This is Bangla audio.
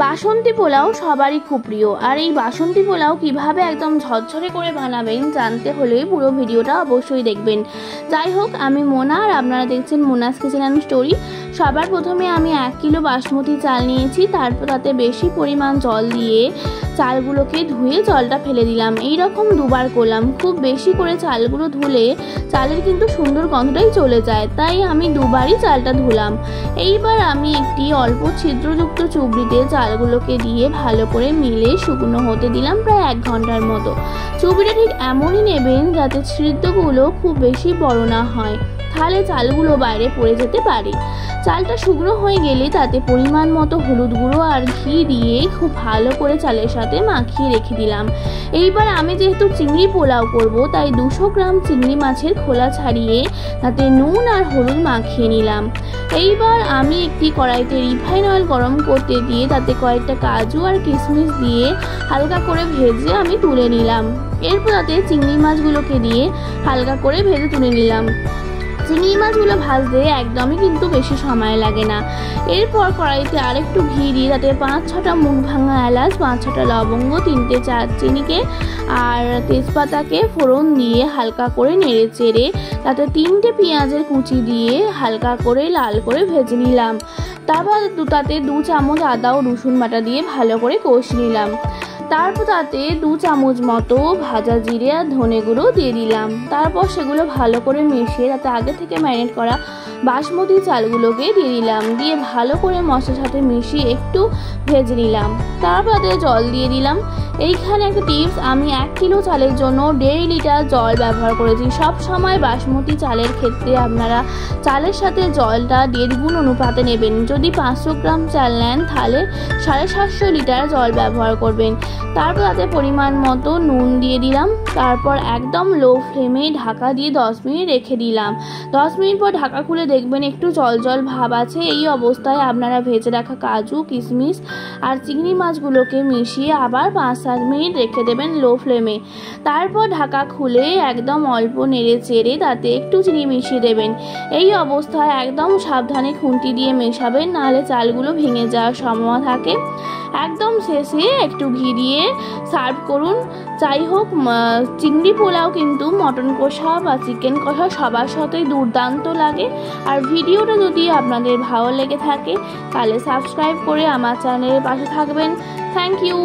বাসন্তী পোলাও সবারই খুব প্রিয়, আর এই বাসন্তী পোলাও কিভাবে একদম ঝরঝরে করে বানাবেন জানতে হলে পুরো ভিডিওটা অবশ্যই দেখবেন। যাই হোক, আমি মোনা আর আপনারা দেখছেন মোনাস কিচেন অ্যান্ড স্টোরি। সবার প্রথমে আমি 1 কিলো বাসমতি চাল নিয়েছি, তারপর তাতে বেশি পরিমাণ জল দিয়ে চালগুলোকে ধুয়ে জলটা ফেলে দিলাম। এই রকম দুবার করলাম। খুব বেশি করে চালগুলো ধুলে চালের কিন্তু সুন্দর গন্ধটাই চলে যায়, তাই আমি দুবারই চালটা ধুলাম। এইবার আমি একটি অল্প ছিদ্রযুক্ত চুবড়িতে চালগুলোকে দিয়ে ভালো করে মিলে শুকনো হতে দিলাম প্রায় 1 ঘন্টার মতো। চুবড়িটা ঠিক এমনই নেবেন যাতে ছিদ্রগুলো খুব বেশি বড় না হয়, তাহলে চালগুলো বাইরে পড়ে যেতে পারে। চালটা শুকনো হয়ে গেলে তাতে পরিমাণ মতো হলুদ গুঁড়ো আর ঘি দিয়ে খুব ভালো করে চালের সাথে মাখিয়ে রেখে দিলাম। এইবার আমি যেহেতু চিংড়ি পোলাও করব, তাই 200 গ্রাম চিংড়ি মাছের খোলা ছাড়িয়ে তাতে নুন আর হলুদ মাখিয়ে নিলাম। এইবার আমি একটি কড়াইতে রিফাইন অয়েল গরম করতে দিয়ে তাতে কয়েকটা কাজু আর কিশমিশ দিয়ে হালকা করে ভেজে আমি তুলে নিলাম। এরপর তাতে চিংড়ি মাছগুলোকে দিয়ে হালকা করে ভেজে তুলে নিলাম। চিংড়ি মাছগুলো ভাজতে একদমই কিন্তু বেশি সময় লাগে না। এরপর কড়াইতে আরেকটু ঘি দিয়ে তাতে 5-6টা মুখ ভাঙা এলাচ, 5-6টা লবঙ্গ, 3টে দারচিনিকে আর তেজপাতাকে ফোড়ন দিয়ে হালকা করে নেড়ে চেড়ে তাতে 3টে পেঁয়াজের কুচি দিয়ে হালকা করে লাল করে ভেজে নিলাম। তারপর তাতে 2 চামচ আদা ও রসুন বাটা দিয়ে ভালো করে কষিয়ে নিলাম। তারপর তাতে 2 চামচ মতো ভাজা জিরে আর ধনে গুঁড়ো দিয়ে দিলাম। তারপর সেগুলো ভালো করে মিশিয়ে তাতে আগে থেকে ম্যারিনেট করা বাসমতি চালগুলোকে দিয়ে দিলাম। দিয়ে ভালো করে মশলার সাথে মিশিয়ে একটু ভেজে নিলাম। তারপর তাতে জল দিয়ে দিলাম। এইখানে একটা টিপস, আমি 1 কিলো চালের জন্য 1.5 লিটার জল ব্যবহার করেছি। সব সময় বাসমতি চালের ক্ষেত্রে আপনারা চালের সাথে জলটা 1.5 গুণ অনুপাতে নেবেন। যদি 500 গ্রাম চাল নেন তাহলে 750 লিটার জল ব্যবহার করবেন। তারপর তাতে পরিমাণ মতো নুন দিয়ে দিলাম। তারপর একদম লো ফ্লেমে ঢাকা দিয়ে 10 মিনিট রেখে দিলাম। 10 মিনিট পর ঢাকা খুলে দেখবেন একটু জল জল ভাব আছে। এই অবস্থায় আপনারা ভেজে রাখা কাজু, কিশমিশ আর চিংড়ি মাছগুলোকে মিশিয়ে আবার 5-7 মিনিট রেখে দেবেন লো ফ্লেমে। তারপর ঢাকা খুলে একদম অল্প নেড়ে চেড়ে তাতে একটু চিনি মিশিয়ে দেবেন। এই অবস্থায় একদম সাবধানে খুন্তি দিয়ে মেশাবেন, নাহলে চালগুলো ভেঙে যাওয়ার সম্ভাবনা থাকে। একদম শেষে একটু ঘি দিয়ে সার্ভ করুন। যাই হোক, চিংড়ি পোলাও কিন্তু মটন কষা বা চিকেন কষা সবার সাথেই দুর্দান্ত লাগে। আর ভিডিওটা যদি আপনাদের ভালো লেগে থাকে তাহলে সাবস্ক্রাইব করে আমার চ্যানেলের পাশে থাকবেন। Thank you.